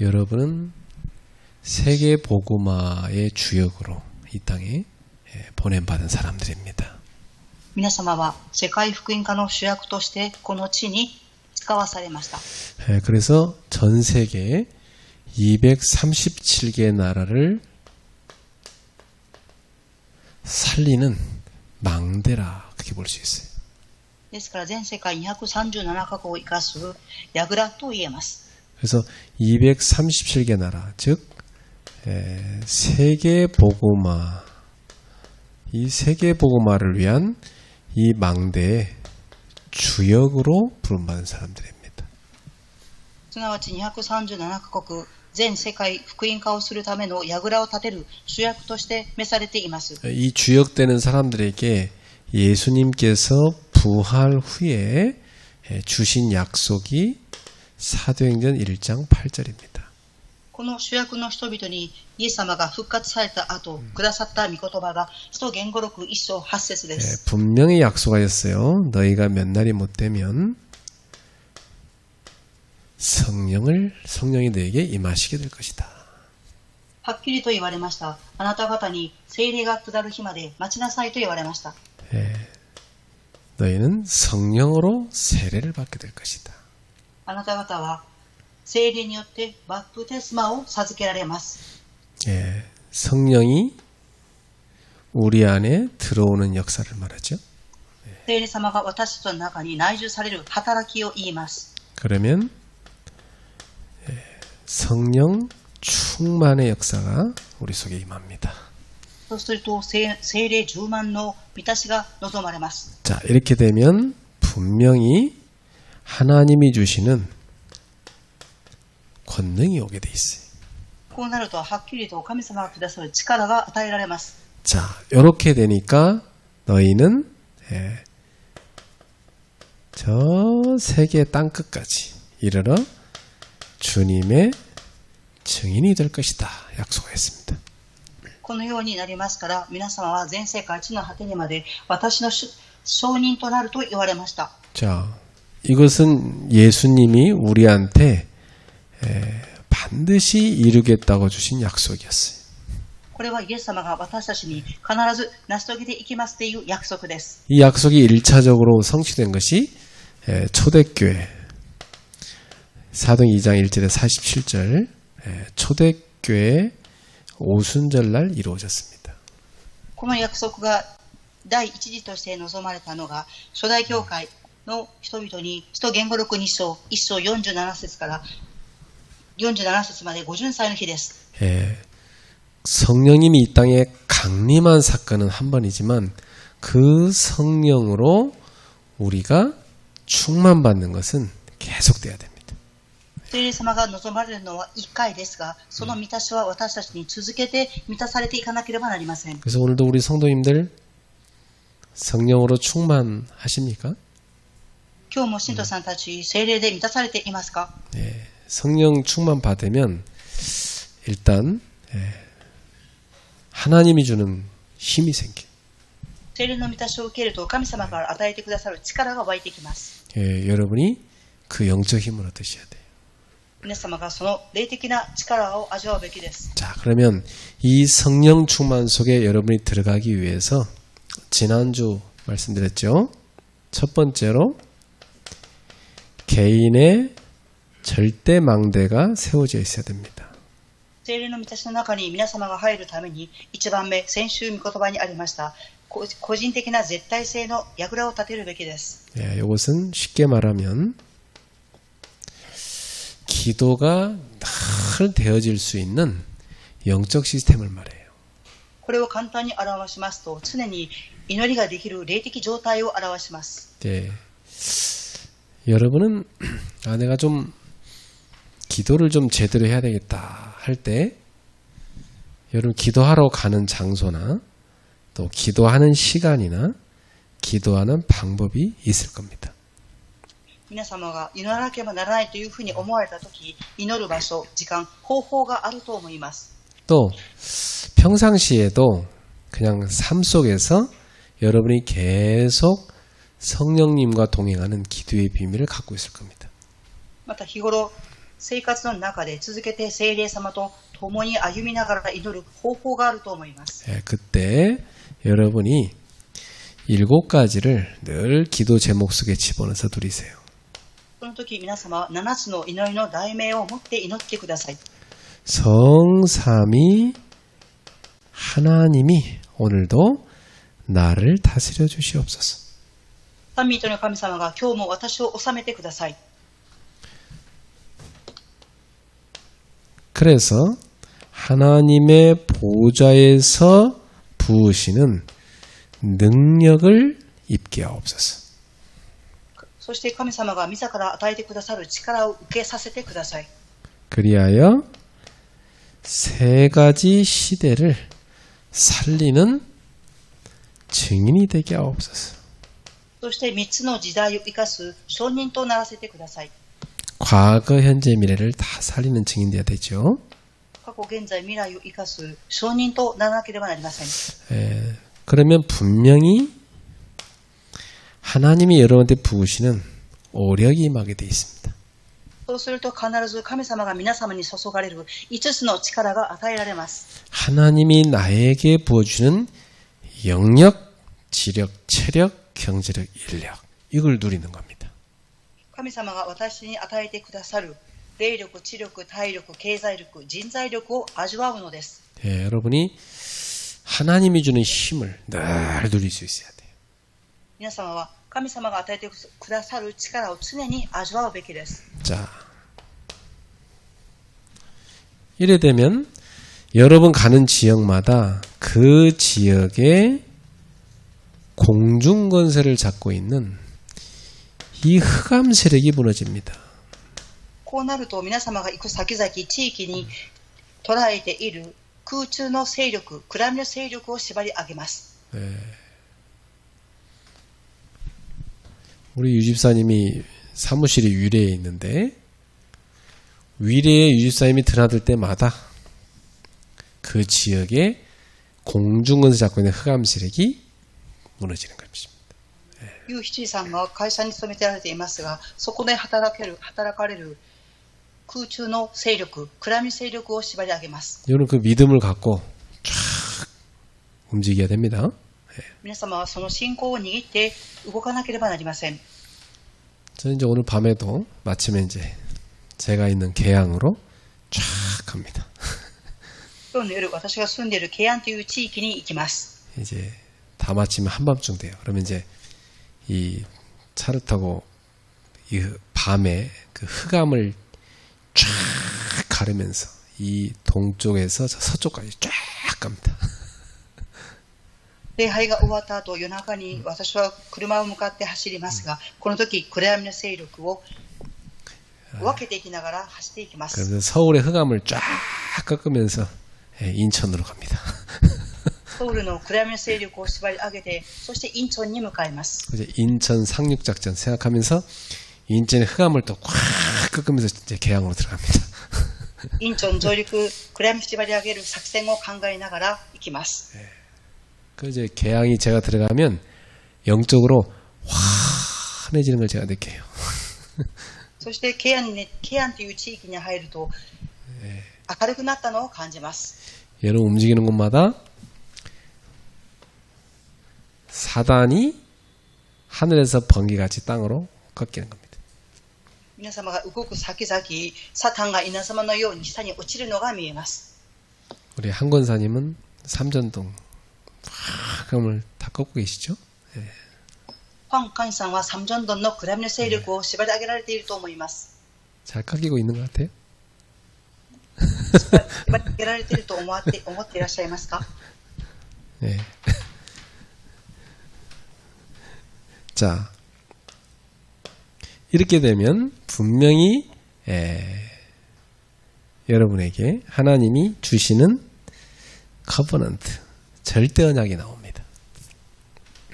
여러분은 세계 복음화의 주역으로 이 땅에 보냄받은 사람들입니다. 皆様は世界福音化の主役としてこの地に使わされました。 그래서 전 세계 237개 나라를 살리는 망대라 그렇게 볼 수 있어요. ですから全世界237カ国を生かす櫓と言えます。 그래서 237개 나라, 즉 세계 복음화, 이 세계 복음화를 위한 이 망대의 주역으로 부름받은 사람들입니다. すなわち237カ国全世界福音化をするための櫓を立てる主役として召されています。 이 주역되는 사람들에게 예수님께서 부활 후에 주신 약속이 사도행전 1장 8절입니다. この主役の人々にイエス様が復活された後くださった御言葉が使徒言語録1章8節です。 분명히 약속하였어요. 너희가 몇 날이 못 되면 성령이 너에게 임하시게 될 것이다. はっきりと言われました。あなた方に聖霊が下る日まで待ちなさいと言われました。 너희는 성령으로 세례를 받게 될 것이다. あなた方は聖霊によってバプテスマを授けられます。 성령이 우리 안에 들어오는 역사를 말하죠. 聖霊様が私たちの中に内住される働きを言います。 그러면 성령 충만의 역사가 우리 속에 임합니다. そうすると聖霊充満の満たしが望まれます。 자, 이렇게 되면 분명히 하나님이 주시는 권능이 오게 돼 있어요. こうなるとはっきりと神様がくださる力が与えられます。 자, 이렇게 되니까 너희는 저 세계 땅끝까지 이르러 주님의 증인이 될 것이다 약속했습니다. このようになりますから皆様は全世界地の果てにまで私の証人となると言われました。 자, 이것은 예수님이 우리한테 반드시 이루겠다고 주신 약속이었어요. これはイエス様が私たちに必ず成し遂げていきますという約束です。 이 약속이 1차적으로 성취된 것이 초대교회 사도행 2장 1절에 47절 초대교회 오순절날 이루어졌습니다. この約束が第一次として望まれたのが初代教会の人々に使徒言語録2章1章47節から47節まで五巡祭の日です。 성령님이 이 땅에 강림한 사건은 한 번이지만 그 성령으로 우리가 충만받는 것은 계속돼야 됩니다. 聖霊様が望まれるのは1回ですが、その満たしは私たちに続けて満たされていかなければなりません。 그래서 오늘도 우리 성도님들 성령으로 충만하십니까? 今日も信徒さんたち聖霊で満たされていますか？ 성령 충만 받으면 일단 하나님이 주는 힘이 생겨. 聖霊の満たしを受けると神様から与えてくださる力が湧いてきます。 여러분이 그 영적 힘을 얻으셔야 돼요. 皆様がその霊的な力を味わうべきです。 자, 그러면 이 성령 충만 속에 여러분이 들어가기 위해서 지난주 말씀드렸죠. 첫 번째로 개인의 절대 망대가 세워져 있어야 됩니다. 聖霊の満たしの中に皆様が入るために一番目、先週御言葉にありました個人的な絶対性の櫓を立てるべきです。 이것은 쉽게 말하면 기도가 늘 되어질 수 있는 영적 시스템을 말해요. これを簡単に表しますと常に祈りができる霊的状態を表します。 여러분은 내가 좀 기도를 좀 제대로 해야 되겠다 할 때 여러분 기도하러 가는 장소나 또 기도하는 시간이나 기도하는 방법이 있을 겁니다. 皆様が祈らなければならないというふうに思われたとき、祈る場所、時間、方法があると思います。 또 평상시에도 그냥 삶 속에서 여러분이 계속 성령님과 동행하는 기도의 비밀을 갖고 있을 겁니다. また日頃生活の中で続けて聖霊様と共に歩みながら祈る方法があると思います。 예, 그때 여러분이 7가지를 늘 기도 제목 속에 집어넣어서 누리세요. その時皆様は7つの祈りの題名を持って祈ってください。 성삼위 하나님이 오늘도 나를 다스려 주시옵소서. 三位一体の神様が今日も私を治めてください。 그래서 하나님의 보좌에서 부으시는 능력을 입게 하옵소서. そして神様が自ら与えてくださる力を受けさせてください。 그리하여 3가지 시대를 살리는 증인이 되게 하옵소서. そして3つの時代を生かす証人とならせてください。 과거, 현재, 미래를 다 살리는 증인 되어야 되죠. 過去、現在、未来を生かす証人とならなければなりません。 그러면 분명히 하나님이 여러분한테 부으시는 오력이 임하게 되어 있습니다. そうすると必ず神様が皆様に注がれる5つの力が与えられます。 하나님이 나에게 부어주는 영력, 지력, 체력, 경제력, 인력 이걸 누리는 겁니다. 神様が私に与えてくださる霊力、知力、体力、経済力、人材力を味わうのです。 예, 여러분이 하나님이 주는 힘을 늘 누릴 수 있어야 돼요. 皆様は神様が与えてくださる力を常に味わうべきです。 자, 이래 되면 여러분 가는 지역마다 그 지역의 공중건설을 잡고 있는 이 흑암 세력이 무너집니다. こうなると皆様が行く先々地域に捉えている空中の勢力、暗闇の勢力を縛り上げます。 우리 유집사님이 사무실이 위례에 있는데 위례에 유집사님이 드나들 때마다 그 지역에 공중건설 잡고 있는 흑암 세력이 무너지는 것입니다. ユウヒチさんが会社に勤めてられていますが、そこで働かれる空中の勢力、暗闇勢力を縛り上げます。 여러분 그 믿음을 갖고 쫙 움직여야 됩니다. 皆様はその信仰を握って動かなければなりません。 저는 이제 오늘 밤에도 마침에 이제 제가 있는 계양으로 쫙 갑니다. 今日の夜、私が住んでいるケアンという地域に行きます。 이제 다 마치면 한밤중 돼요. 그러면 이제 이 차를 타고 이 밤에 그 흑암을 쫙 가르면서 이 동쪽에서 서쪽까지 쫙 갑니다. 礼拝が終わった後、夜中に私は車を向かって走りますが、この時暗闇の勢力を分けていきながら走っていきます。 그래서 서울의 흑암을 쫙 꺾으면서 인천으로 갑니다. ソウルの暗闇の勢力を縛り上げて、そしてインチョンに向かいます。 이제 인천 상륙작전 생각하면서 인천의 흑암을 또 꽉 꺾으면서 이제 계양으로 들어갑니다. インチョン上陸、暗闇縛り上げる作戦を考えながら行きます。 그 이제 계양이 제가 들어가면 영적으로 환해지는 걸 제가 느껴요. そしてケアンという地域に入ると明るくなったのを感じます。 여러분 움직이는 곳마다 사단이 하늘에서 번개같이 땅으로 꺾이는 겁니다. 皆様が動く先々、サタンが稲妻のように下に落ちるのが見えます。 우리 한권사님은 삼전동 흑암을 다 꺾고 계시죠? ファン・カンさんはサムジョンドンの暗闇の勢力を縛り上げられていると思います。 잘 꺾이고 있는 것 같아요? 縛り上げられていると思っていらっしゃいますか？ 네. 자, 이렇게 되면 분명히 여러분에게 하나님이 주시는 커버넌트, 절대 언약이 나옵니다.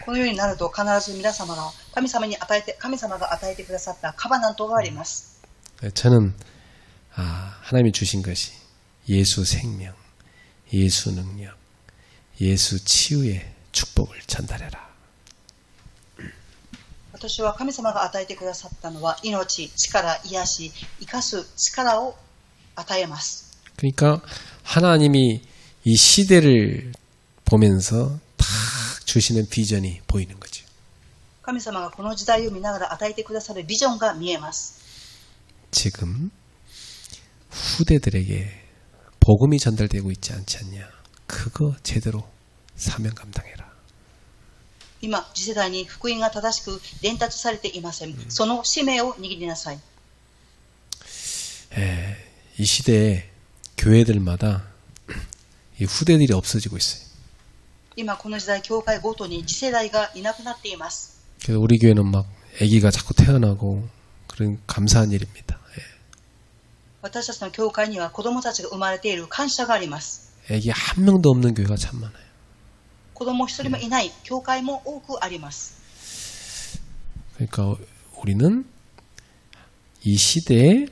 このようになると必ず皆様が神様が与えてくださったカバナントがあります。 저는 하나님이 주신 것이 예수 생명, 예수 능력, 예수 치유의 축복을 전달해라. 年は神様が与えてくださったのは命、力、癒し、生かす力を与えます。 그러니까 하나님이 이 시대를 보면서 딱 주시는 비전이 보이는 거죠. 神様がこの時代を見ながら与えてくださるビジョンが見えます。 지금 후대들에게 복음이 전달되고 있지 않지 않냐. 그거 제대로 사명 감당해라. 今、次世代に福音が正しく伝達されていません。その使命を握りなさい。 이 시대에 교회들마다 이 후대들이 없어지고 있어요. 今この時代、教会ごとに次世代がいなくなっています。 그래서 우리 교회는 막 아기가 자꾸 태어나고 그런 감사한 일입니다. 私たちの教会には子供たちが生まれている感謝があります。 아기 한 명도 없는 교회가 참 많아요. 子供一人もいない教会も多くあります。 그러니까 우리는 이 시대에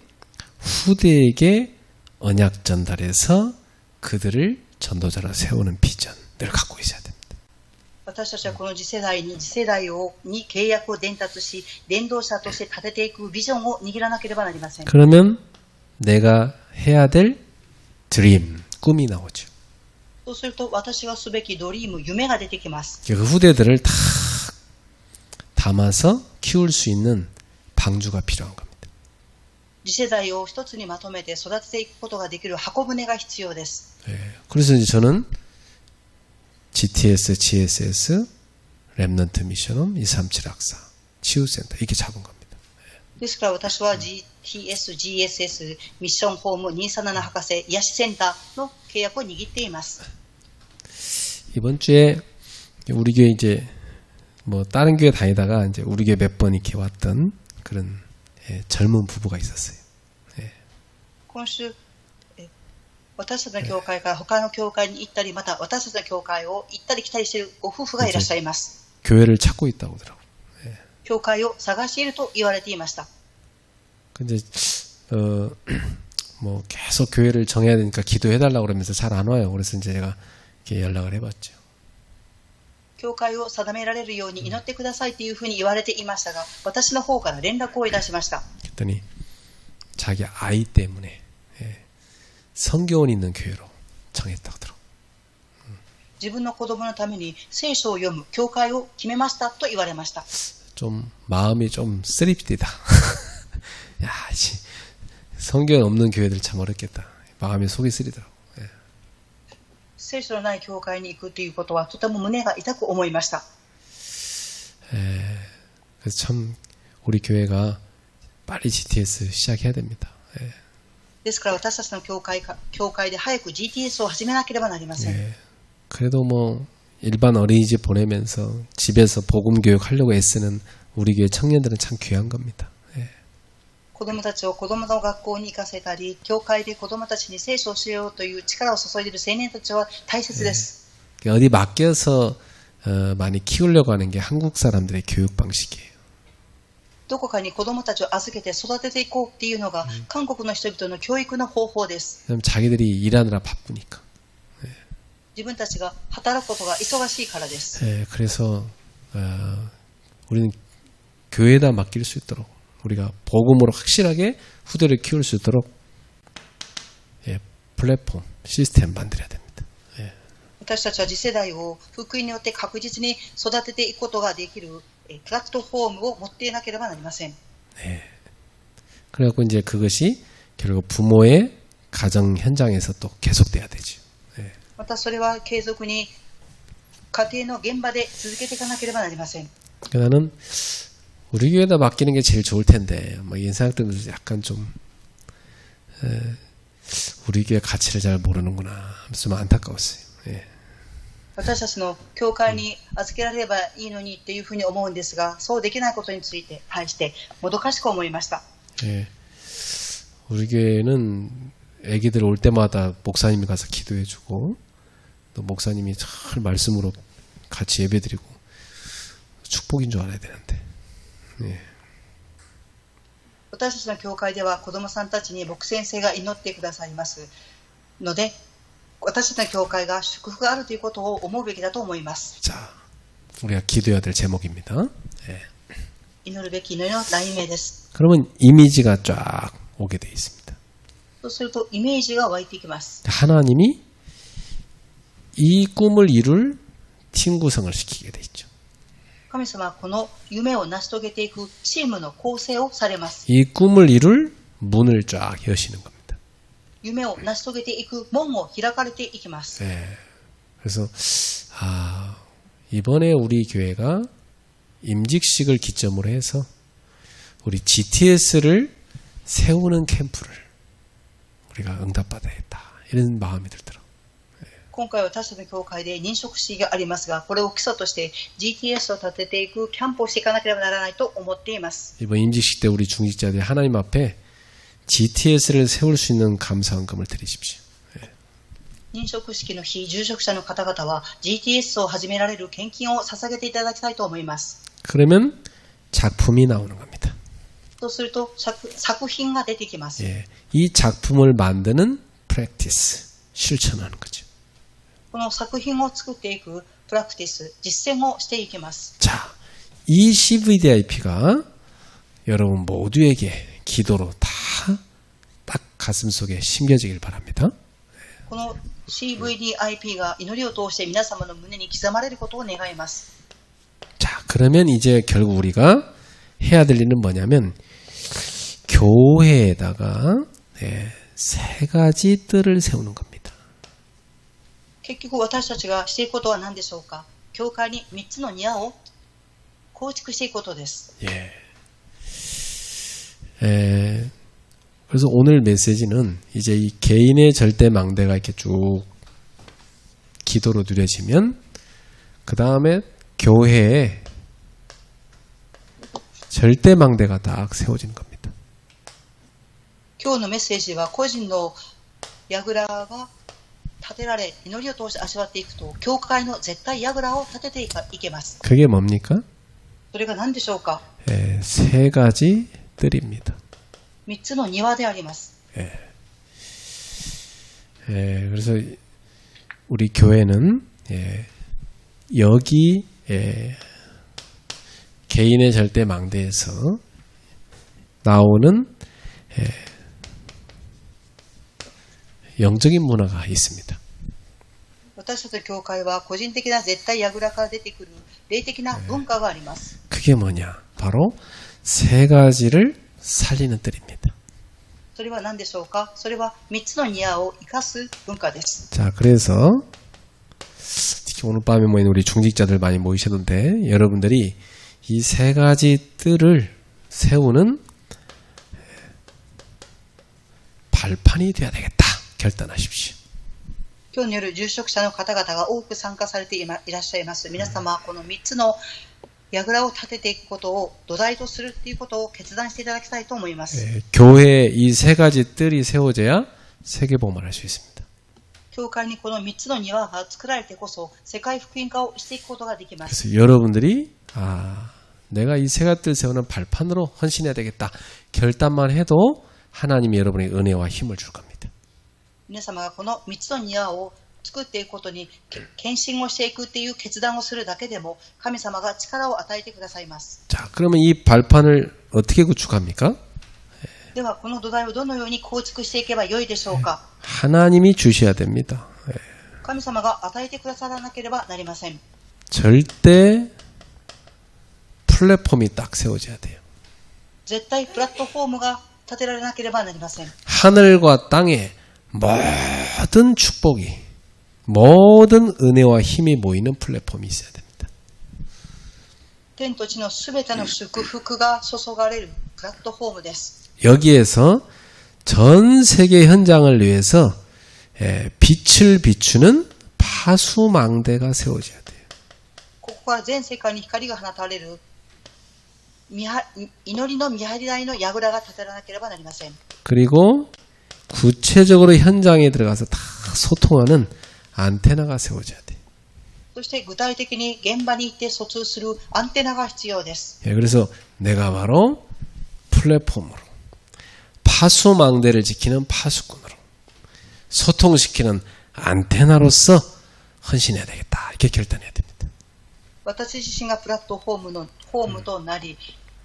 후대에게 언약 전달해서 그들을 전도자로 세우는 비전을 갖고 있어야 됩니다. 私たちはこの次世代にに契約を伝達し、伝道者として立てていくビジョンを握らなければなりません。 그러면 내가 해야 될 드림, 꿈이 나오죠. そうすると私がすべきドリーム、夢が出てきます。 그 후대들을 다 담아서 키울 수 있는 방주가 필요한 겁니다. 次世代を一つにまとめて育てていくことができる箱舟が必要です。 그래서 이제 저는 GTS, GSS, 랩넌트 미션홈, 237 학사, 치유센터 이렇게 잡은 겁니다. ですから私は GTS、GSS、ミッションホーム、237博士、癒しセンターの契約を握っています。 이번 주에 우리 교회 이제 뭐 다른 교회 다니다가 이제 우리 교회 몇 번 이렇게 왔던 그런 젊은 부부가 있었어요. 今週、私たちの教会から他の教会に行ったり、また私たちの教会を行ったり来たりしているご夫婦がいらっしゃいます。 교회를 찾고 있다고 하더라고요. 教会を探していると言われていました。 근데 뭐 계속 교회를 정해야 되니까 기도해달라고 그러면서 잘 안 와요. 그래서 이제 제가 이렇게 연락을 해봤죠. 教会を定められるように祈ってくださいというふうに言われていましたが、私の方から連絡をいたしました。 그랬더니 자기 아이 때문에 성경원 있는 교회로 정했다고 하더라고요. 自分の子供のために聖書を読む教会を決めましたと言われました。 좀 마음이 좀 쓰립디다. 야, 성경 없는 교회들 참 어렵겠다. 마음이 속이 쓰리더라고. 聖書のない教会に行くということはとても胸が痛く思いました。 그래서 참 우리 교회가 빨리 GTS 시작해야 됩니다. ですから私たちの教会で早く GTS を始めなければなりません。 그래도 뭐 일반 어린이집 보내면서 집에서 복음 교육하려고 애쓰는 우리 교회 청년들은 참 귀한 겁니다. 子供たちを子供の学校に行かせたり、教会で子供たちに聖書を教えようという力を注いでいる青年たちは大切です。 어디 맡겨서 많이 키우려고 하는 게 한국 사람들의 교육 방식이에요. どこかに子供たちを預けて育てていこうっていうのが韓国の人々の教育の方法です。 자기들이 일하느라 바쁘니까. 自分たちが働くことが忙しいからです。 그래서 우리는 교회에다 맡길 수 있도록 우리가 복음으로 확실하게 후대를 키울 수 있도록 플랫폼, 시스템 만들어야 됩니다. 私たちは次世代を福音によって確実に育てていくことができるプラットフォームを持っていなければなりません。 그래갖고 이제 그것이 결국 부모의 가정 현장에서 또 계속돼야 되죠. またそれは継続に家庭の現場で続けていかなければなりません。 나는 우리 교회에다 맡기는 게 제일 좋을 텐데 뭐 이런 생각 들면서 약간 좀 우리 교회 가치를 잘 모르는구나 하면서 좀 안타까웠어요. 私たちの教会に預けられればいいのにというふうに思うんですが、そうできないことについて対してもどかしく思いました。 우리 교회는 애기들 올 때마다 목사님이 가서 기도해주고 또 목사님이 잘 말씀으로 같이 예배드리고 축복인 줄 알아야 되는데. 私たちの教会では子どもさんたちに牧先生が祈ってくださいますので、私たちの教会が祝福があるということを思うべきだと思います。 자, 우리가 기도해야 될 제목입니다. 祈るべき祈りの題名です。 그러면 이미지가 쫙 오게 돼 있습니다. そうするとイメージが湧いてきます。 하나님이 이 꿈을 이룰 팀 구성을 시키게 돼 있죠. 神様はこの夢を成し遂げていくチームの構成をされます。 이 꿈을 이룰 문을 쫙 여시는 겁니다. 夢を成し遂げていく門を開かれていきます。 네. 그래서 이번에 우리 교회가 임직식을 기점으로 해서 우리 GTS를 세우는 캠프를 우리가 응답받아야겠다. 이런 마음이 들더라고요. 今回私たちの教会で認職式がありますが、これを基礎として GTS を立てていくキャンプをしていかなければならないと思っています。 이번 임직식 때 우리 중직자들이 하나님 앞에 GTS를 세울 수 있는 감사헌금을 드리십시오. 認職式の日、住職者の方々は GTS を始められる献金を捧げていただきたいと思います。 그러면 작품이 나오는 겁니다. そうすると作品が出てきます。 예, 이 작품을 만드는 프랙티스, 실천하는 거죠. この作品を作っていくプラクティス、実践をしていきます。 자, 이 CVDIP가 여러분 모두에게 기도로 딱 가슴속에 심겨지길 바랍니다. この CVDIP が祈りを通して皆様の胸に刻まれることを願います。 자, 그러면 이제 결국 우리가 해야 될 일은 뭐냐면 교회에다가 세 가지 뜰을 세우는 겁니다. 結局私たちがしていくことは何でしょうか。教会に3つの庭を構築していくことです。 그래서 오늘 메시지는 이제 이 개인의 절대 망대가 이렇게 쭉 기도로 누려지면 그 다음에 교회에 절대 망대가 딱 세워지는 겁니다. 今日のメッセージは個人の櫓が立てられ、祈りを通して味わっていくと、教会の絶対櫓を立てていけます。 그게 뭡니까? それが何でしょうか。 세 가지 뜰입니다. 3つの庭であります。 그래서 우리 교회는 여기 개인의 절대 망대에서 나오는 영적인 문화가 있습니다. 私たちの教会は個人的な絶対櫓から出てくる霊的な文化があります。 그게 뭐냐? 바로 세 가지를 살리는 뜰입니다. それは何でしょうか。それは3つの庭を生かす文化です。 자, 그래서 특히 오늘 밤에 모인 우리 중직자들 많이 모이셨는데 여러분들이 이 세 가지 뜰을 세우는 발판이 되어야 되겠다. 결단하십시오. 今日の夜、住職者の方々が多く参加されていらっしゃいます。皆様、この3つの櫓を立てていくことを土台とするということを決断していただきたいと思います。 교회에 이 세 가지 뜰이 세워져야 세계복음을 할 수 있습니다. 教会にこの3つの庭が作られてこそ世界福音化をしていくことができます。 그래서 여러분들이 내가 이 세 가지 뜰 세우는 발판으로 헌신해야 되겠다. 결단만 해도 하나님이 여러분에게 은혜와 힘을 줄 겁니다. 皆様がこの3つの庭を作っていくことに献身をしていくっていう決断をするだけでも神様が力を与えてくださいます。 자, 그러면 이 발판을 어떻게 구축합니까? ではこの土台をどのように構築していけばよいでしょうか。 하나님이 주셔야 됩니다. 神様が与えてくださらなければなりません。 절대 플랫폼이 딱 세워져야 돼요. 絶対プラットフォームが立てられなければなりません。 하늘과 땅에 모든 축복이 모든 은혜와 힘이 모이는 플랫폼이 있어야 됩니다. 天と地のすべての祝福が注がれるプラットフォームです。 여기에서 전 세계 현장을 위해서 빛을 비추는 파수망대가 세워져야 돼요. ここから全世界に光が放たれる祈りの見張り台の櫓が立てられなければなりません。 그리고 구체적으로 현장에 들어가서 다 소통하는 안테나가 세워져야 돼요. そして具体的に現場に行って疎通するアンテナが必要です。 그래서 내가 바로 플랫폼으로 파수망대를 지키는 파수꾼으로 소통시키는 안테나로서 헌신해야 되겠다. 이렇게 결단해야 됩니다. 私自身がプラットフォームとなり、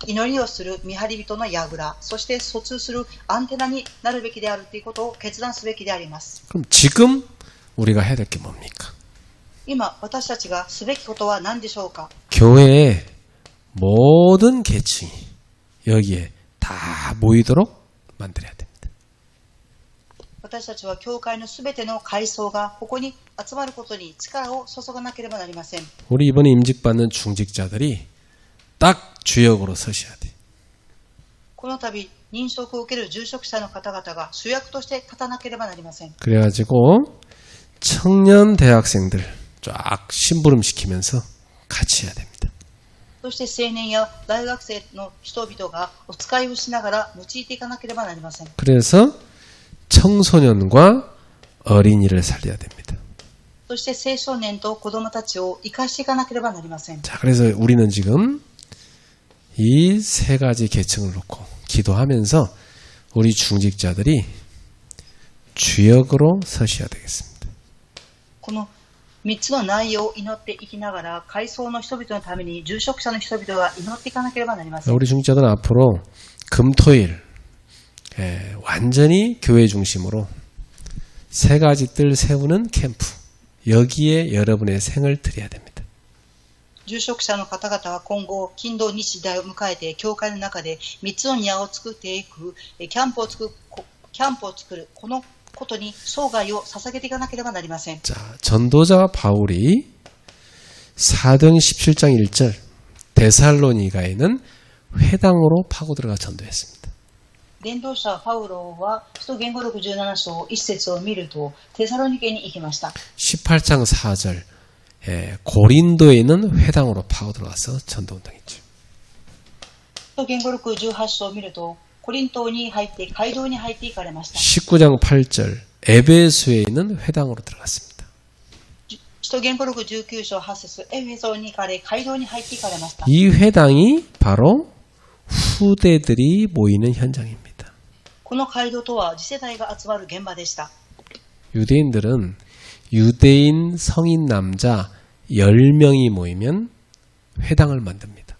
祈りをする見張り人の櫓、そして疎通するアンテナになるべきであるということを決断すべきであります。 그럼 지금 우리가 해야 될 게 뭡니까? 今、私たちがすべきことは何でしょうか。 교회의 모든 계층이 여기에 다 모이도록 만들어야 됩니다. 私たちは教会のすべての階層がここに集まることに力を注がなければなりません。 우리 이번에 임직받는 중직자들이 딱 주역으로 서셔야 돼. この度、認証を受ける住職者の方々が主役として立たなければなりません。 그래가지고 청년 대학생들 쫙 심부름 시키면서 같이 해야 됩니다. そして青年や大学生の人々がお使いをしながら用いていかなければなりません。 그래서 청소년과 어린이를 살려야 됩니다. そして青少年と子供たちを生かしていかなければなりません。 자, 그래서 우리는 지금 이 세 가지 계층을 놓고 기도하면서 우리 중직자들이 주역으로 서셔야 되겠습니다. この3つの内容を祈っていきながら、階層の人々のために住職者の人々が祈っていかなければなりません。 우리 중직자들은 앞으로 금토일 완전히 교회 중심으로 세 가지 뜰 세우는 캠프, 여기에 여러분의 생을 드려야 됩니다. 住職者の方々は今後、金土日大を迎えて、教会の中で3つの庭を作っていく、キャンプを作る、このことに生涯を捧げていかなければなりません。 자, 전도자 바울이 사도행 17장 1절 데살로니가에는 회당으로 파고 들어가 전도했습니다. 伝道者パウロは使徒言語録17章1節を見るとテサロニケに行きました。 18장 4절 고린도에 있는 회당으로 파고 들어가서 전도운동했죠. 使徒言語録18章を見るとコリントに入って街道に入っていかれました。 19장 8절 에베소에 있는 회당으로 들어갔습니다. 使徒言語録19章8節エフェソに行かれ街道に入っていかれました。 이 회당이 바로 후대들이 모이는 현장입니다. この街道とは次世代が集まる現場でした。 유대인들은 유대인 성인 남자 10명이 모이면 회당을 만듭니다.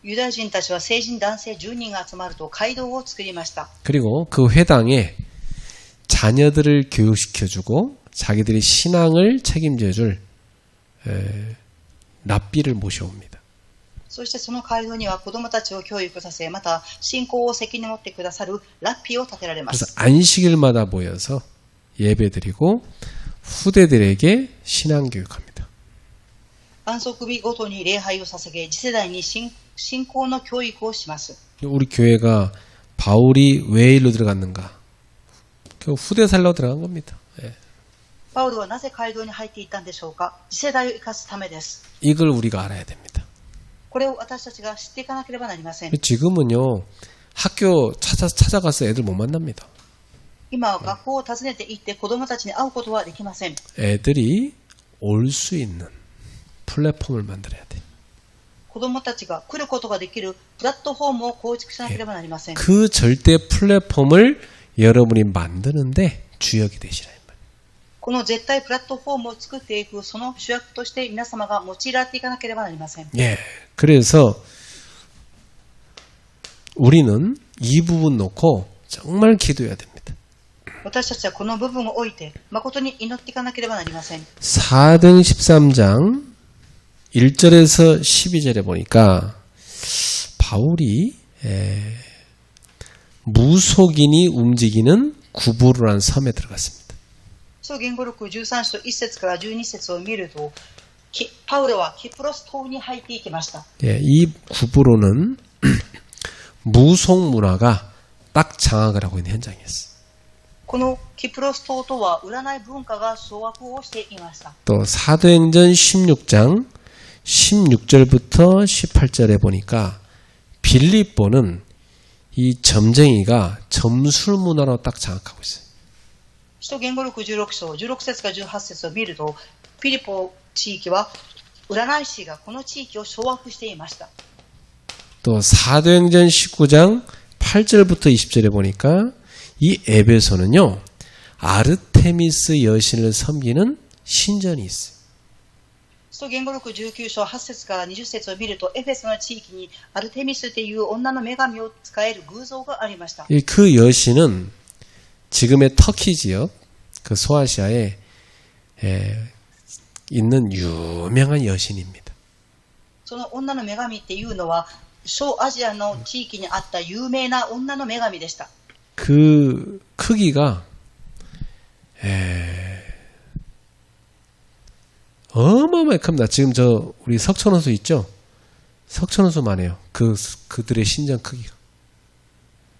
ユダヤ人たちは成人男性10人が集まると街道を作りました。 그리고 그 회당에 자녀들을 교육시켜주고 자기들이 신앙을 책임져줄 랍비를 모셔옵니다. そしてその街道には子供たちを教育させ、また信仰を責任を持ってくださるラッピーを立てられま 그래서 す。 안식일마다 모여서 예배드리고 후대들에게 신앙 교육합니다. 安息日ごとに礼拝を捧げ、次世代に信仰の教育をします。 우리 교회가 바울이 왜 일로 들어갔는가? 결국 후대 살려고 들어간 겁니다. 예. パウロはなぜ街道に入っていったんでしょうか。次世代を生かすためです。 이걸 우리가 알아야 됩니다. これを私たちが知っていかなければなりません。 지금은요 학교 찾아가서 애들 못 만납니다. 今は学校を訪ねて行って子供たちに会うことはできません。 애들이 올 수 있는 플랫폼을 만들어야 돼. 子供たちが来ることができるプラットフォームを構築しなければなりません。 그 절대 플랫폼을 여러분이 만드는데 주역이 되시라. この絶対プラットフォームを作っていくその主役として皆様が用いられていかなければなりません。 예. 그래서 우리는 이 부분 놓고 정말 기도해야 됩니다. 私たちはこの部分を置いて誠に祈っていかなければなりません。 4등 13장 1절에서 12절에 보니까 바울이 무속인이 움직이는 구부로라는 섬에 들어갔습니다. 使徒言語録13章1節から12節を見ると、パウロはキプロス島に入っていきました。 예, 이 구부로는 무속 문화가 딱 장악을 하고 있는 현장이었어요. このキプロス島とは占い文化が掌握をしていました。 또 사도행전 16장 16절부터 18절에 보니까 빌립보는 이 점쟁이가 점술 문화로 딱 장악하고 있어요. 使徒言語録16章16節から18節を見ると、ピリポ地域は占い師がこの地域を掌握していました。 또 사도행전 19장 8절부터 20절에 보니까 이 에베소는요 아르테미스 여신을 섬기는 신전이 있어요. 使徒言語録19章8節から20節を見ると、エフェソの地域にアルテミスという女の女神を使える偶像がありました。 그 여신은 지금의 터키 지역, 그 소아시아에 있는 유명한 여신입니다. その女の女神っていうのは、小アジアの地域にあった有名な女の女神でした。 그 크기가 어마어마하게 큽니다. 지금 우리 석천호수 있죠? 석천호수만 해요. 그들의 신전 크기가.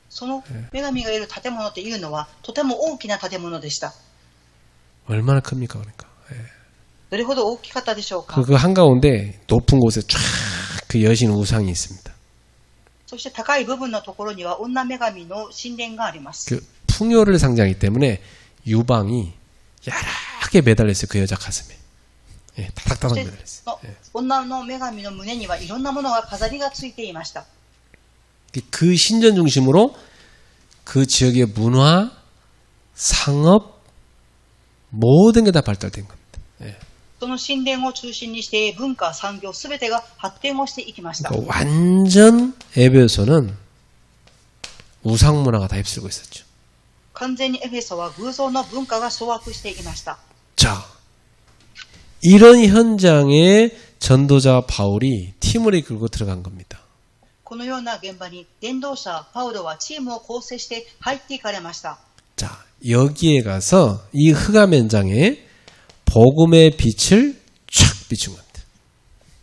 その女神がいる建物っていうのは、とても大きな建物でした。 얼마나 큽니까, 그러니까. どれほど大きかったでしょうか。 그 한가운데 높은 곳에 쫙 그 여신 우상이 있습니다. そして高い部分のところには女女神の神殿があります。 그 풍요를 상징하기 때문에 유방이 야랗게 매달려 있어요. 그 여자 가슴에. 예, 다닥다닥 매달려 있어요. 女の女神の胸にはいろんなものが飾りがついていました。 그 신전 중심으로 그 지역의 문화, 상업, 모든 게 다 발달된 겁니다. 예. その神殿を中心にして文化、産業すべてが発展をしていきました。 그러니까 완전 에베소는 우상 문화가 다 휩쓸고 있었죠. 完全にエフェソは偶像の文化が掌握していました。 자, 이런 현장에 전도자 바울이 팀을 이끌고 들어간 겁니다. このような現場に伝道者パウロはチームを構成して入っていかれました。 자, 여기에 가서 이 흑암 현장에 복음의 빛을 촥 비춘 겁니다.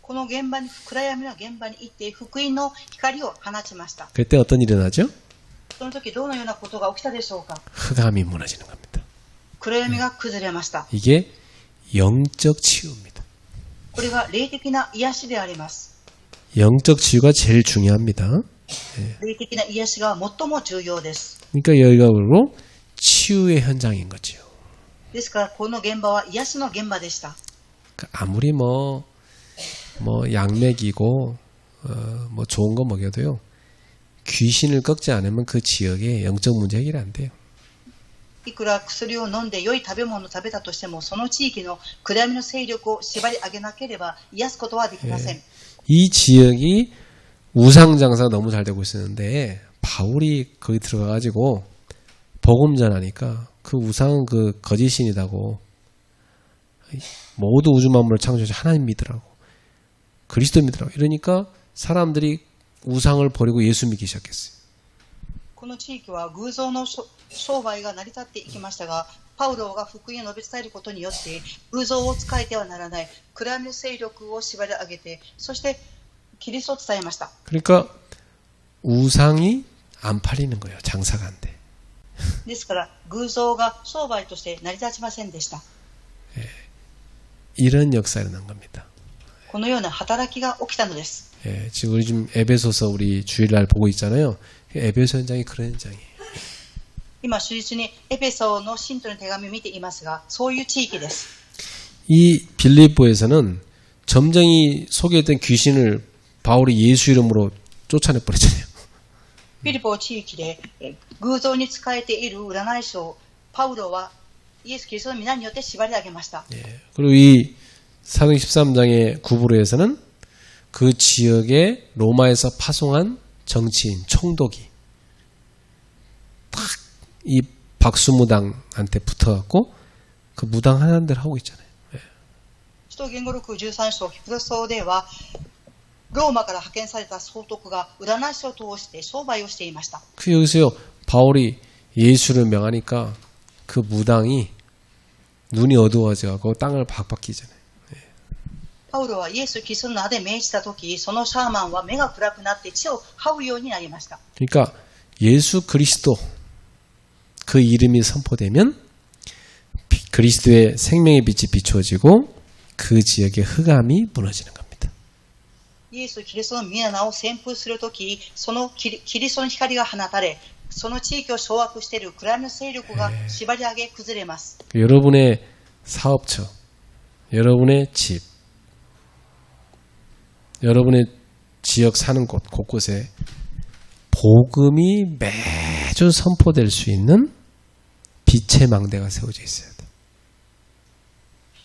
この現場に、暗闇の現場に行って福音の光を放ちました。 그때 어떤 일이 일어나죠? その時どのようなことが起きたでしょうか。 흑암이 무너지는 겁니다. 暗闇が崩れました。 이게 영적 치유입니다. これが霊的な癒しであります。 영적 치유가 제일 중요합니다. 霊的な癒しが最も重要です。 그러니까 여기가 바로 치유의 현장인 거죠. ですからこの現場は癒しの現場でした。 아무리 뭐 약 먹이고 뭐 좋은 거 먹여도요. 귀신을 꺾지 않으면 그 지역에 영적 문제 해결이 안 돼요. いくら薬を飲んで良い食べ物を食べたとしても、その地域の暗闇の勢力を縛り上げなければ癒すことはできません。 이 지역이 우상 장사가 너무 잘 되고 있었는데 바울이 거기 들어가가지고 복음 전하니까 그 우상은 그 거짓신이라고 모두 우주 만물을 창조하신 하나님 믿으라고 그리스도 믿으라고 이러니까 사람들이 우상을 버리고 예수 믿기 시작했어요. この地域は偶像の商売が成り立っていきましたが、パウロが福音を述べ伝えることによって偶像を使えてはならない暗闇の勢力を縛り上げて、そしてキリストを伝えました。 그러니까 우상이 안 팔리는 거예요. 장사가 안 돼. ですから偶像が商売として成り立ちませんでした。 이런 역사가 일어난 겁니다. このような働きが起きたのです。 예, 지금 우리 지금 에베소서 우리 주일날 보고 있잖아요. 에베소 현장이 그런 현장이에요. 今主実にエペソの信徒の手紙を見ていますが、そういう地域です。 이 빌립보에서는 점쟁이 소개했던 귀신을 바울이 예수 이름으로 쫓아내 버렸잖아요. フィリポ地域で偶像に仕えている占い師をパウロはイエス・キリストの皆によって縛り上げました。 예, 그리고 이 사도행 13장의 9부로에서는 그 지역에 로마에서 파송한 정치인, 총독이 딱 이 박수무당한테 붙어갖고 그 무당 하는 대로 하고 있잖아요. 예. 使徒言語録13章、ヒプロソではローマから派遣された総督が占い師を通して商売をしていました。 그 여기서요 바울이 예수를 명하니까 그 무당이 눈이 어두워져갖고 땅을 박박 끼잖아요. パウロはイエス・キリストの名で命じたとき、そのシャーマンは目が暗くなって血を這うようになりました。 그러니까 예수 그리스도 그 이름이 선포되면 그리스도의 생명의 빛이 비추어지고 그 지역의 흑암이 무너지는 겁니다. イエス・キリストの皆名を宣布するとき、そのキリストの光が放たれ、その地域を掌握している暗闇の勢力が縛り上げ崩れます。 여러분의 사업처, 여러분의 집, 여러분의 지역 사는 곳 곳곳에 복음이 매주 선포될 수 있는 빛의 망대가 세워져 있어야 돼.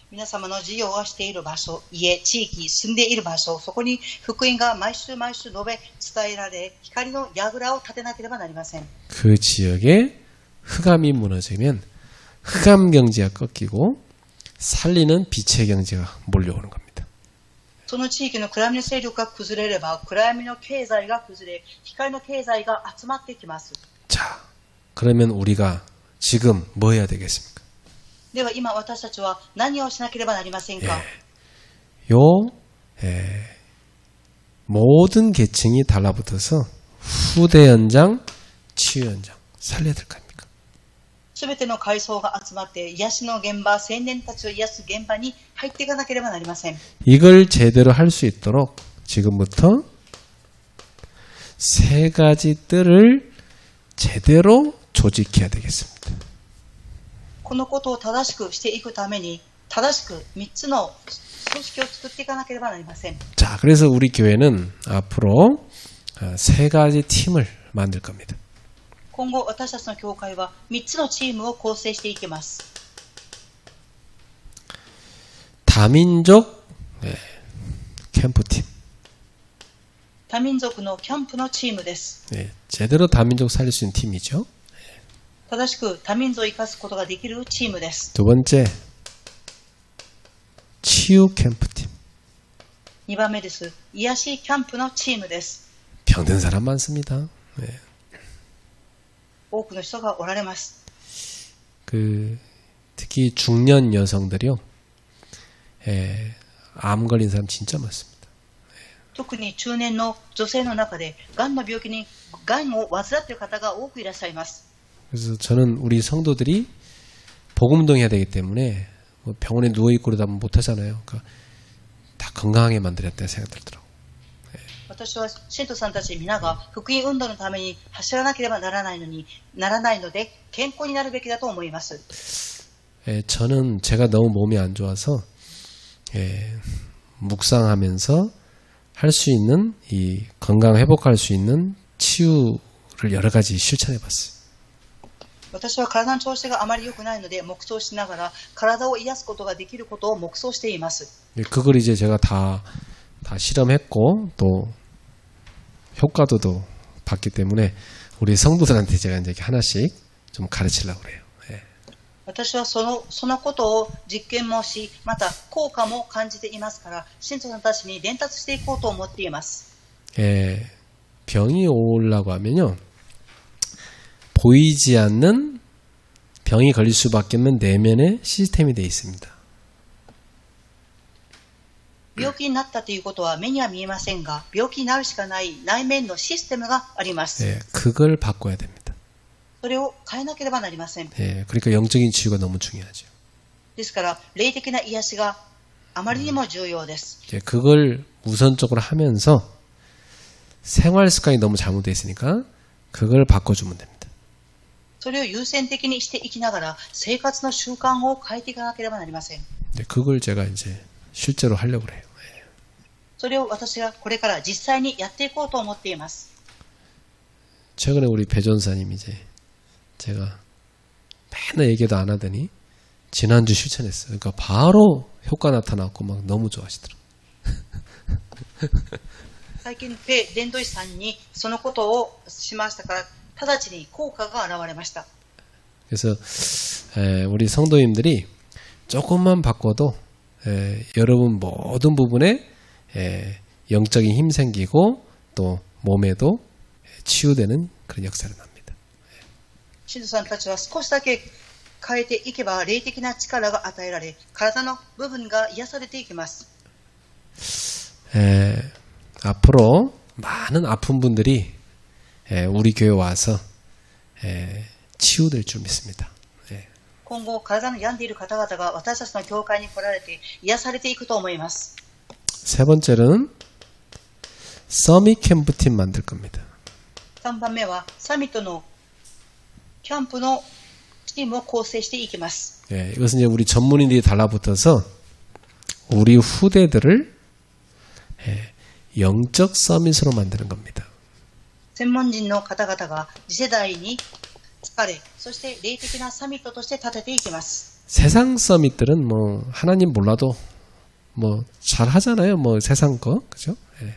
皆様の事業がしている場所、家、地域、住んでいる場所、そこに福音が毎週毎週述べ伝えられ、光の櫓を立てなければなりません。 그 지역에 흑암이 무너지면 흑암 경제가 꺾이고 살리는 빛의 경제가 몰려오는 겁니다. その地域の暗闇の勢力が崩れれば、暗闇の経済が崩れ、光の経済が集まってきます。 자, 그러면 우리가 지금 뭐 해야 되겠습니까? では今私たちは何をしなければなりませんか？ 요 모든 계층이 달라붙어서 후대 연장, 치유 연장 살려야 될 거 아닙니까? すべての階層が集まって癒しの現場、青年たちを癒す現場に入っていかなければなりません。 이걸 제대로 할 수 있도록 지금부터 세 가지 뜰을 제대로 조직해야 되겠습니다. このことを正しくしていくために、正しく3つの組織を作っていかなければなりません。 자, 그래서 우리 교회는 앞으로 세 가지 팀을 만들 겁니다. 今後私たちの教会は3つのチームを構成していきます。 다민족 캠프팀. 多民族のキャンプのチームです。 제대로 다민족 살릴 수 있는 팀이죠. 正しく多民族を生かすことができるチームです。 두 번째, 치유 캠프팀. 2番目です。癒しキャンプのチームです。 병든 사람 많습니다. 多くの人がおられます。 특히 중년 여성들이요. 암 걸린 사람 진짜 많습니다. 特に中年の女性の中で、がんの病気にがんを患っている方が多くいらっしゃいます。 그래서 저는 우리 성도들이 복음운동해야 되기 때문에 뭐 병원에 누워있고 그러다 보면 못하잖아요. 그러니까 다 건강하게 만들어야 된다는 생각이 들더라고요. 私は信徒さんたち皆が福音運動のために走らなければならないので健康になるべきだと思います。 저는 제가 너무 몸이 안 좋아서 묵상하면서 할 수 있는 이 건강 회복할 수 있는 치유를 여러 가지 실천해 봤어요. 私は体の調子があまり良くないので黙想しながら体を癒すことができることを黙想しています。 그걸 이제 제가 다 실험했고 또 효과도 또 봤기 때문에 우리 성도들한테 제가 이제 하나씩 좀 가르치려고 그래요. 私はそのことを実験もし、また効果も感じていますから、信徒さんたちに伝達していこうと思っています。 병이 오려고 하면요. 보이지 않는 병이 걸릴 수밖에 없는 내면의 시스템이 되어 있습니다. 病気になったということは目には見えませんが、病気になるしかない内面のシステムがあります。 그걸 바꿔야 됩니다. それを変えなければなりません。 그러니까 영적인 치유가 너무 중요하죠. ですから、霊的な癒しがあまりにも重要です。 그걸 우선적으로 하면서 생활 습관이 너무 잘못되어 있으니까 그걸 바꿔주면 됩니다. それを優先的にしていきながら生活の習慣を変えていかなければなりません。 그걸 제가 이제 실제로 하려고 그래요. それを私がこれから実際にやっていこうと思っています。 최근에 우리 배 전사님 이제 제가 맨날 얘기도 안 하더니 지난주 실천했어요. 그러니까 바로 효과 나타났고 막 너무 좋아하시더라고요. 最近ペ伝道師さんにそのことをしましたから直ちに効果が現れました。 그래서 우리 성도님들이 조금만 바꿔도 여러분 모든 부분에 영적인 힘 생기고 또 몸에도 치유되는 그런 역사를 납니다. 信徒さんたちは少しだけ変えていけば霊的な力が与えられ、体の部分が癒されていきます。 앞으로 많은 아픈 분들이 우리 교회 와서 치유될 줄 믿습니다. 今後体の病んでいる方々が私たちの教会に来られて癒されていくと思います。 세 번째는 서밋 캠프팀 만들 겁니다. 3番目はサミットのキャンプのチームを構成していきます。 이것은 이제 우리 전문인들이 달라붙어서 우리 후대들을 영적 서밋으로 만드는 겁니다. 専門人の方々が次世代に疲れ、そして霊的なサミットとして立てていきます。 세상 서밋들은 뭐 하나님 몰라도 뭐 잘 하잖아요. 뭐 세상 거, 그죠? 예.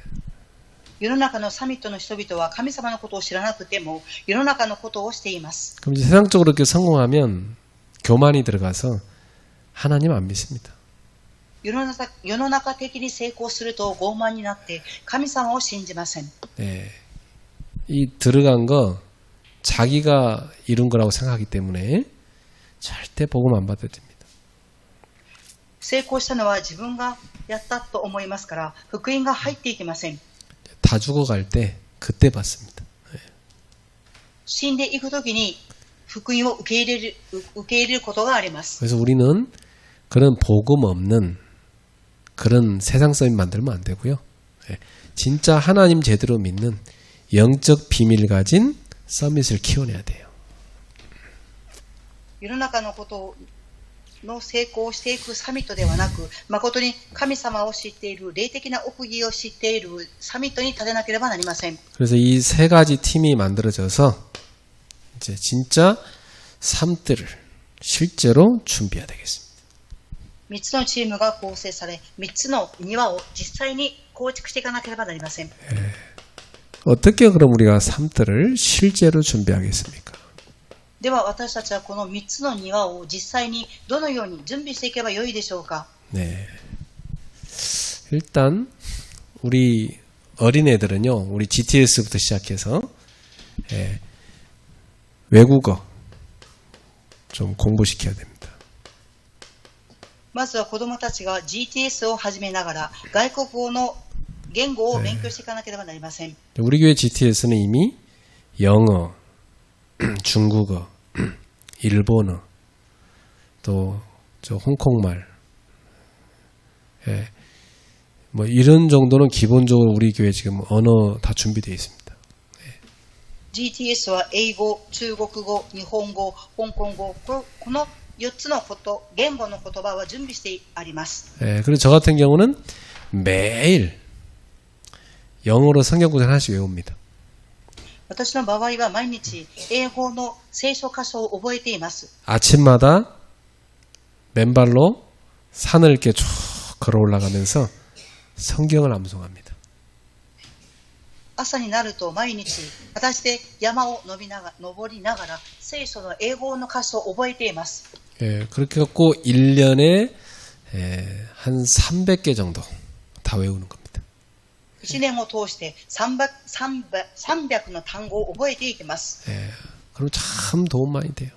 世の中のサミットの人々は神様のことを知らなくても世の中のことをしています。 그럼 이제 세상적으로 이렇게 성공하면 교만이 들어가서 하나님 안 믿습니다. 世の中的に成功すると傲慢になって神様を信じません。 네. 이 들어간 거 자기가 이룬 거라고 생각하기 때문에 절대 복음 안 받아야 됩니다. 成功したのは自分がやったと思いますから福音が入っていきません。 다 죽어갈 때 그때 받습니다. 死んでいくときに福音を受け入れることがあります。 그래서 우리는 그런 복음 없는 그런 세상 서밋 만들면 안 되고요. 예. 진짜 하나님 제대로 믿는 영적 비밀 가진 서밋을 키워내야 돼요. 世の中のことの成功していくサミットではなく、誠に神様を知っている、霊的な奥義を知っているサミットに立てなければなりません。 그래서 이 세 가지 팀이 만들어져서 이제 진짜 삶들을 실제로 준비해야 되겠습니다. 3つのチームが構成され、3つの庭を実際に構築していかなければなりません。 어떻게 그럼 우리가 삶들을 실제로 준비하겠습니까? では私たちはこの3つの庭を実際にどのように準備していけばよいでしょうか。 네. 일단 우리 어린애들은요. 우리 GTS부터 시작해서 외국어 좀 공부시켜야 됩니다. まずは子どもたちが GTS を始めながら外国語の言語を勉強していかなければなりません。 우리 교회 GTS는 이미 영어, 중국어, 일본어, 또 저 홍콩말, 뭐 이런 정도는 기본적으로 우리 교회 지금 언어 다 준비되어 있습니다. GTS は英語、中国語、日本語、香港語、この4つの言語の言葉は準備してあります。 그리고 저 같은 경우는 매일 영어로 성경 구절 하나씩 외웁니다. 私の場合は毎日英語の聖書箇所を覚えています。 아침마다 맨발로 산을 이렇게 쭉 걸어 올라가면서 성경을 암송합니다. 朝になると毎日裸足で山を登りながら聖書の英語の箇所を覚えています。 그렇게 갖고 1년에 한 300개 정도 다 외우는 겁니다. 1年を通して300の単語を覚えていきます。 그럼 참 도움 많이 돼요.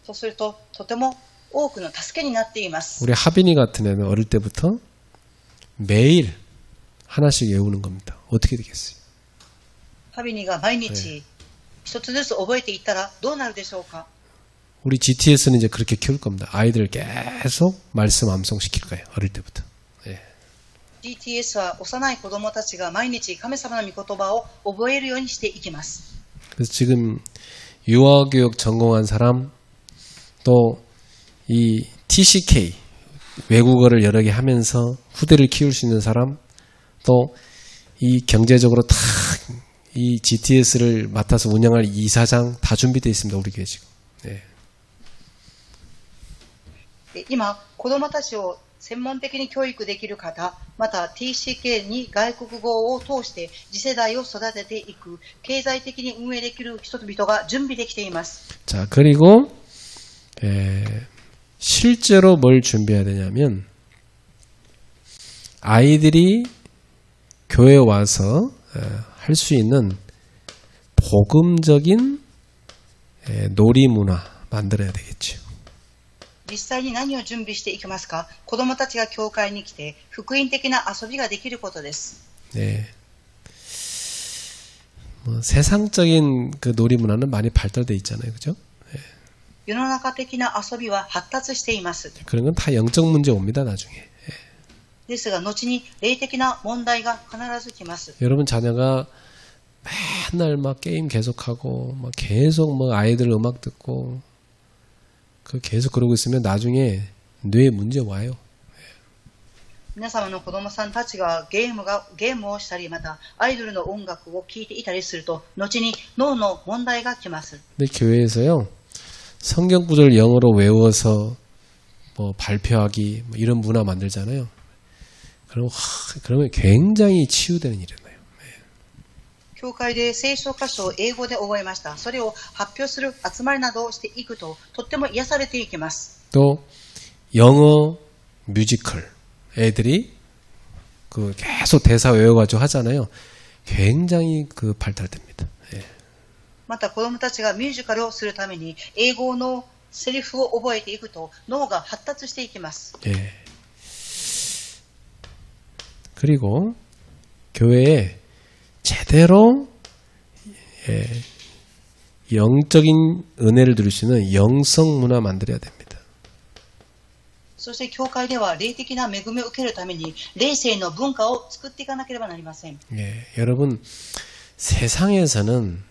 そうするととても多くの助けになっています。 우리 하빈이 같은 애는 어릴 때부터 매일 하나씩 외우는 겁니다. 어떻게 되겠어요? ハビニが毎日一つずつ覚えていったらどうなるでしょうか。 우리 GTS는 이제 그렇게 키울 겁니다. 아이들을 계속 말씀 암송시킬 거예요. 어릴 때부터. GTS は幼い子供たちが毎日神様の御言葉を覚えるようにしていきます。 그래서 지금 유아교육 전공한 사람 또 이 TCK 외국어를 여러 개 하면서 후대를 키울 수 있는 사람 또 이 경제적으로 다 이 GTS를 맡아서 운영할 이사장 다 준비되어 있습니다. 우리 교회 지금. 今子供たちを専門的に教育できる方、また TCK に外国語を通して次世代を育てていく経済的に運営できる人々が準備できています。 자, 그리고 실제로 뭘 준비해야 되냐면 아이들이 교회에 와서 할 수 있는 복음적인 놀이문화 만들어야 되겠죠. 実際に何を準備していきますか。子供たちが教会に来て福音的な遊びができることです。 네. 뭐 세상적인 그 놀이문화는 많이 발달돼 있잖아요, 그죠? 世の中的な遊びは発達しています。 그런 건 다 영적 문제 옵니다, 나중에. ですが後に霊的な問題が必ず来ます。 여러분 자녀가 맨날 막 게임 계속하고 막 계속 뭐 아이들 음악 듣고 그 계속 그러고 있으면 나중에 뇌에 문제 와요. 皆様の子供さんたちがゲームをしたりまたアイドルの音楽を聴いていたりすると後に脳の問題が来ます。 근데 교회에서요 성경 구절 영어로 외워서 뭐 발표하기 뭐 이런 문화 만들잖아요. 그러면 굉장히 치유되는 일이에요. 教会で聖書箇所を英語で覚えました。それを発表する集まりなどをしていくと、とっても癒されていきます。 또 영어 뮤지컬 애들이 그 계속 대사 외워가지고 하잖아요. 굉장히 그 발달됩니다. 예. また子供たちがミュージカルをするために英語のセリフを覚えていくと脳が発達していきます。 예. 그리고 교회에 제대로 영적인 은혜를 누릴 수 있는 영성 문화 만들어야 됩니다. そして教会では霊的な恵みを受けるために霊性の文化を作っていかなければなりません。 예, 여러분 세상에서는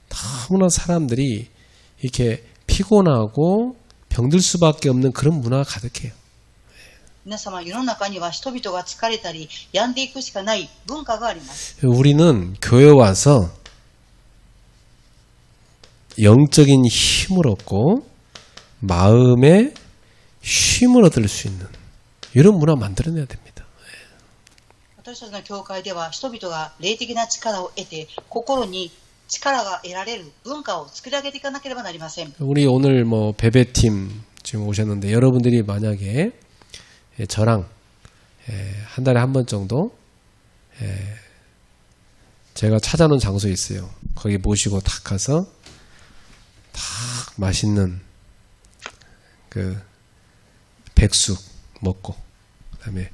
너무나 사람들이 이렇게 피곤하고 병들 수밖에 없는 그런 문화가 가득해요. 皆様、世の中には人々が疲れたり病んでいくしかない文化があります。 우리는 교회 와서 영적인 힘을 얻고 마음에 쉼을 얻을 수 있는 이런 문화 만들어내야 됩니다. 私たちの教会では人々が霊的な力を得て心に力が得られる文化を作り上げていかなければなりません。 우리 오늘 뭐 베베팀 지금 오셨는데 여러분들이 만약에 저랑 한 달에 한 번 정도 제가 찾아놓은 장소에 있어요. 거기 모시고 탁 가서 탁 맛있는 그 백숙 먹고 그다음에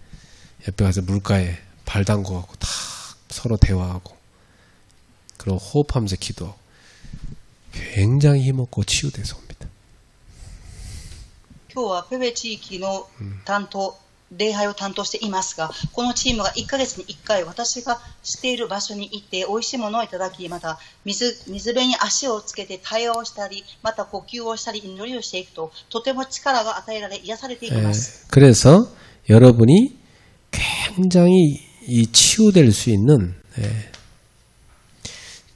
옆에 가서 물가에 발 담궈갖고 탁 서로 대화하고 그리고 호흡하면서 기도하고 굉장히 힘없고 치유돼서 옵니다. 今日はペベ地域の礼拝を担当していますが、このチームが1ヶ月に1回私がしている場所に行って美味しいものをいただき、また水辺に足をつけて対話をしたり、また呼吸をしたり祈りをしていくととても力が与えられ癒されていきます。 그래서 여러분이 굉장히 이 치유될 수 있는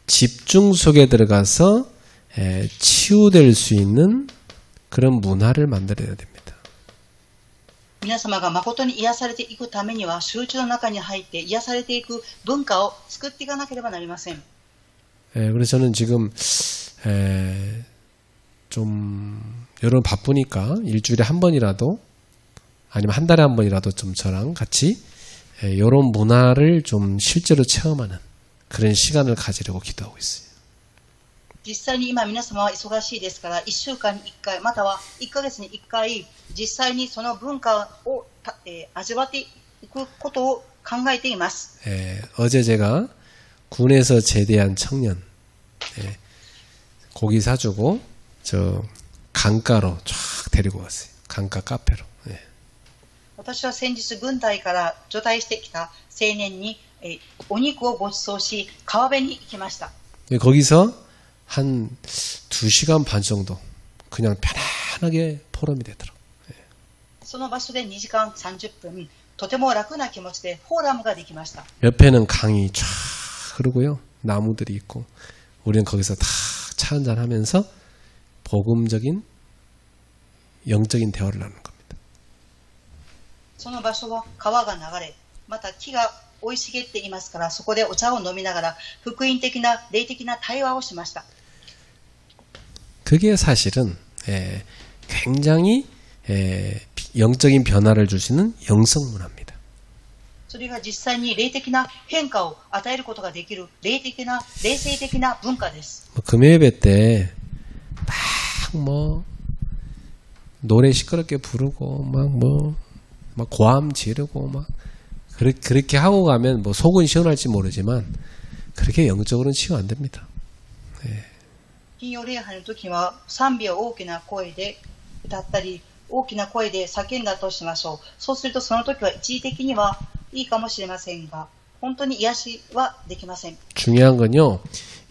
집중 속에 들어가서 치유될 수 있는 그런 문화를 만들어야 됩니다. 皆様が誠に癒されていくためには集中の中に入って癒されていく文化を作っていかなければなりません。 그래서 저는 지금 좀 여러분 바쁘니까 일주일에 한 번이라도 아니면 한 달에 한 번이라도 좀 저랑 같이 이런 문화를 좀 실제로 체험하는 그런 시간을 가지려고 기도하고 있어요. 実際に今皆様は忙しいですから1週間に1回または1ヶ月に1回実際にその文化を味わっていくことを考えています。 어제 제가 군에서 제대한 청년 고기 사주고 저 강가로 쫙 데리고 왔어요. 강가 카페로. 私は先日軍隊から除隊してきた青年にお肉をご馳走し川辺に行きました。 거기서 한 2시간 반 정도 그냥 편안하게 포럼이 되더라고요. その場所で2時間30分とても楽な気持ちでフォーラムができました。 옆에는 강이 쫙 흐르고요. 나무들이 있고 우리는 거기서 다 차 한잔 하면서 복음적인 영적인 대화를 나누는 겁니다. その場所は川が流れまた木が生い茂っていますからそこでお茶を飲みながら福音的な霊的な対話をしました。 그게 사실은 굉장히 영적인 변화를 줄 수 있는 영성 문화입니다. それが実際に霊的な変化を与えることができる霊性的な文化です。 금요예배 때 막 노래 시끄럽게 부르고 막 고함 지르고 막 그렇게 하고 가면 뭐 속은 시원할지 모르지만 그렇게 영적으로는 치유 안 됩니다. 金曜礼拝の時は賛美を大きな声で歌ったり大きな声で叫んだとしましょう。そうするとその時は一時的にはいいかもしれませんが本当に癒しはできません。 중요한 건요.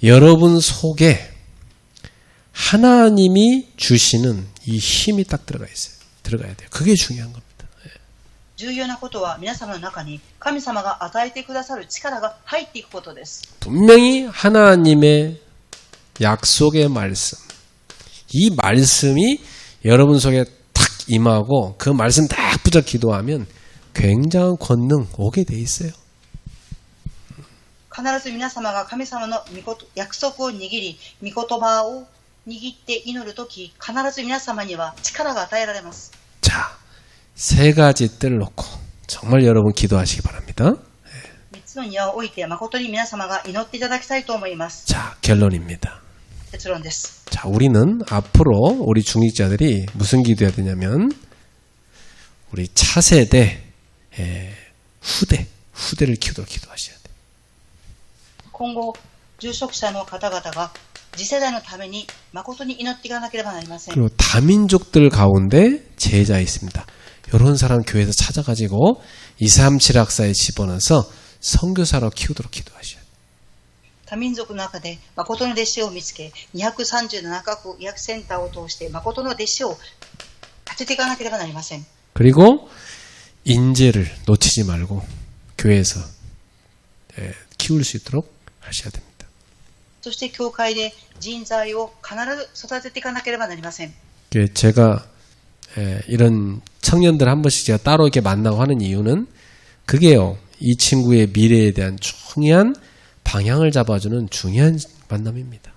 여러분 속에 하나님이 주시는 이 힘이 딱 들어가 있어요. 들어가야 돼요. 그게 중요한 겁니다. 重要なことは皆様の中に神様が与えてくださる力が入っていくことです。 분명히 하나님의 약속의 말씀, 이 말씀이 여러분 속에 탁 임하고 그 말씀 딱 붙잡 기도하면 굉장한 권능 오게 돼 있어요. 必ず皆様が神様の約束を握り、御言葉を握って祈るとき、必ず皆様には力が与えられます。 자, 세 가지 뜰 놓고 정말 여러분 기도하시기 바랍니다. 3つの庭を置いて誠に皆様が祈っていただきたいと思います。 자, 결론입니다. 結論です。 자, 우리는 앞으로 우리 중직자들이 무슨 기도해야 되냐면 우리 차세대 후대를 기도하셔야 돼요. 今後、住職者の方々が次世代のために誠に祈っていかなければなりません。 그리고 다민족들 가운데 제자 있습니다. 이런 사람 교회에서 찾아가지고 237 학사에 집어넣어서 선교사로 키우도록 기도하셔야 돼요. 多民族の中で誠の弟子を見つけ、237カ国医薬センターを通して誠の弟子を立てていかなければなりません。 그리고 인재를 놓치지 말고 교회에서 키울 수 있도록 하셔야 됩니다. そして教会で人材を必ず育てていかなければなりません。 제가 이런 청년들 한 번씩 제가 따로 이렇게 만나고 하는 이유는 그게요. 이 친구의 미래에 대한 중요한 방향을 잡아주는 중요한 만남입니다.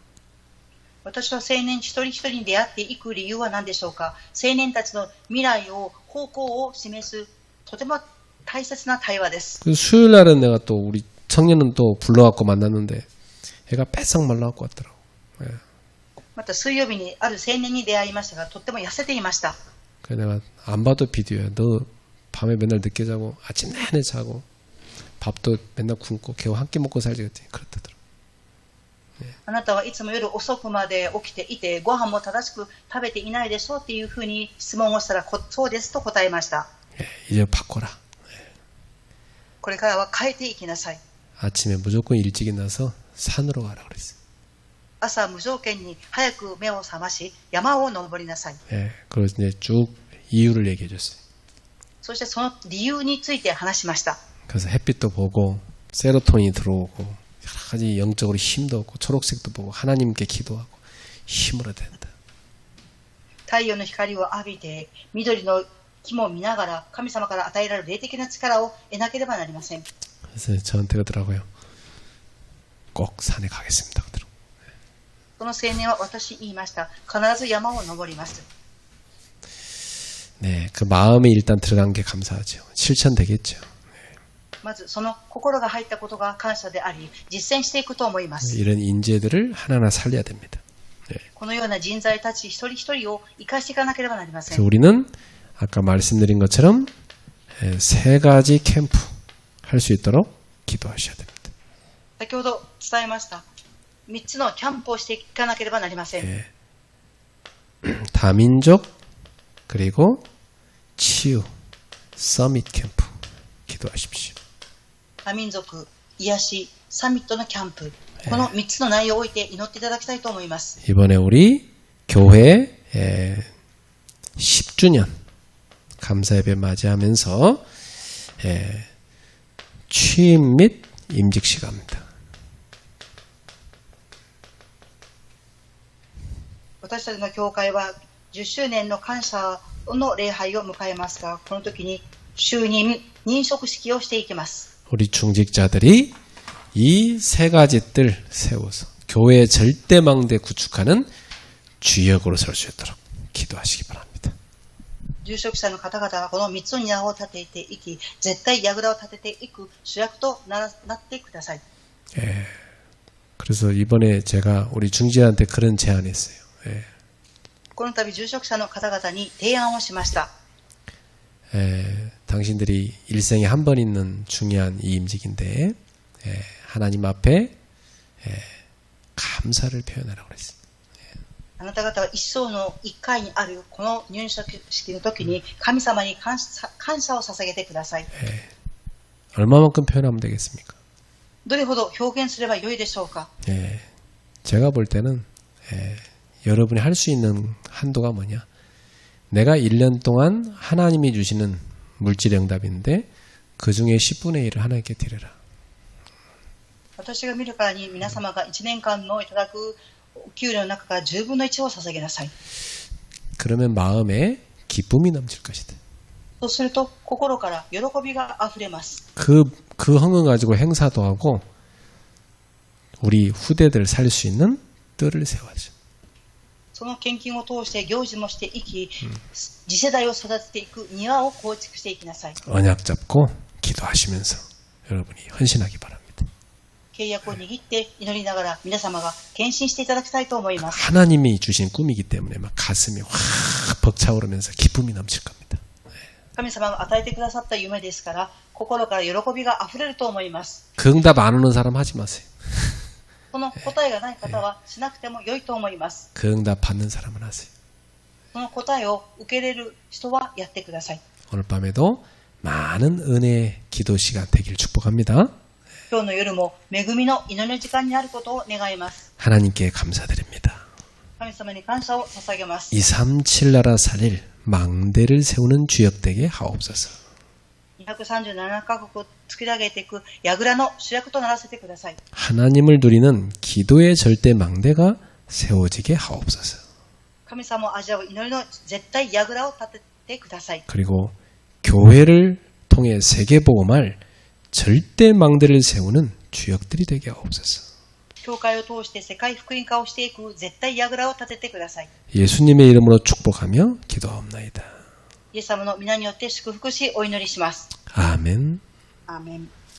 私は青年一人一人に出会っていく理由は何でしょうか。青年たちの未来を、方向を示すとても大切な対話です。 그 수요일 날은 내가 또 우리 청년은 또 불러갖고 만났는데 애가 빼싹 말라갖고 왔더라고. 예. また水曜日にある青年に出会いましたが、とっても痩せていました。 그래서 내가 안 봐도 비디오야. 너 밤에 맨날 늦게 자고 아침 내내 자고 밥도 맨날 굶고 겨우 한 끼 먹고 살지 그렇다더라고. あなたはいつも夜遅くまで起きていて、ご飯も正しく食べていないでしょうっていうふうに質問をしたら、そうですと答えました。 예, 이제 바꿔라. これからは変えていきなさい。 아침에 무조건 일찍 일어나서 산으로 가라 그랬어요. 朝無条件に早く目を覚まし、山を登りなさい。 예, 그리고 이제 쭉 이유를 얘기해 줬어요. そしてその理由について話しました。 그래서 햇빛도 보고 세로토닌이 들어오고 여러 가지 영적으로 힘도 얻고 초록색도 보고 하나님께 기도하고 힘을 얻어야 된다. 太陽の光を浴びて、緑の木も見ながら神様から与えられる霊的な力を得なければなりません。 그래서 저한테 그러더라고요. 꼭 산에 가겠습니다. 그러더라고요. その青年は私に言いました。必ず山を登ります。 네, 그 마음에 일단 들어간 게 감사하죠. 실천되겠죠. まずその心が入ったことが感謝であり、実践していくと思います。 이런 인재들을 하나하나 살려야 됩니다. このような人材たち一人一人を生かしていかなければなりませ 그래서 ん。 우리는 아까 말씀드린 것처럼 세 가지 캠프 할 수 있도록 기도하셔야 됩니다. 先ほど伝えました。3つのキャンプをしていかなければなりません。 다민족 그리고 치유 서밋 캠프 기도하십시오. 多民族、癒し、サミットのキャンプ。この3つの内容を置いて祈っていただきたいと思います。 이번에 우리 교회 10주년 감사예배 맞이하면서 취임 및 임직 시간입니다. 私たちの教会は10周年の感謝の礼拝を迎えますが、この時に就任、任職式をしていきます。 우리 중직자들이 이 세 가지 뜰 세워서 교회 절대망대 구축하는 주역으로 설 수 있도록 기도하시기 바랍니다. 住職者の方々はこの3つの庭を立てていき、絶対櫓を立てていく主役となってください。 그래서 이번에 제가 우리 중직자한테 그런 제안했어요. この度住職者の方々に提案をしました。 당신들이 일생에 한 번 있는 중요한 이 임직인데 하나님 앞에 감사를 표현하라고 그랬어요. あなた方は一生の一回にあるこの入職式の時に神様に感謝を捧げてください。 얼마만큼 표현하면 되겠습니까? どれほど表現すればよいでしょうか。 제가 볼 때는 여러분이 할 수 있는 한도가 뭐냐? 내가 1년 동안 하나님이 주시는 물질 응답인데 그 중에 10분의 1을 하나님께 드려라. 私が見るからに皆様が1年間のいただくお給料の中から10分の1を捧げなさい。 그러면 마음에 기쁨이 넘칠 것이다. そうすると心から喜びがあふれます。 그 흥을 가지고 행사도 하고 우리 후대들 살 수 있는 뜰을 세워야죠. その献金を通して行事もしていき、次世代を育てていく庭を構築していきなさい。 언약 잡고 기도하시면서 여러분이 헌신하기 바랍니다. 契約を握って祈りながら皆様が献身していただきたいと思います。 하나님이 주신 꿈이기 때문에 막 가슴이 확 벅차오르면서 기쁨이 넘칠 겁니다. 神様が与えてくださった夢ですから、心から喜びがあふれると思います。 그 응답 안 오는 사람 하지 마세요. その答えがない方はしなくても良いと思います。 그 응답 받는 사람은 하세요. その答えを受け入れる人はやってください。 오늘 밤에도 많은 은혜의 기도 시간 되길 축복합니다. 今日の夜も恵みの祈りの時間になることを願います。 하나님께 감사드립니다. 神様に感謝を捧げます。 237 나라 살릴 망대를 세우는 주역되게 하옵소서. 237カ国を作り上げていく櫓の主役とならせてください。 하나님을 누리는 기도의 절대 망대가 세워지게 하옵소서. 神様を味わう祈りの絶対櫓を立ててください。 그리고 교회를 통해 세계복음할 절대 망대를 세우는 주역들이 되게 하옵소서. 教会を通して世界福音化をしていく絶対櫓を立ててください。 예수님의 이름으로 축복하며 기도하옵나이다. イエス様の皆によって祝福しお祈りします。아멘. アーメン。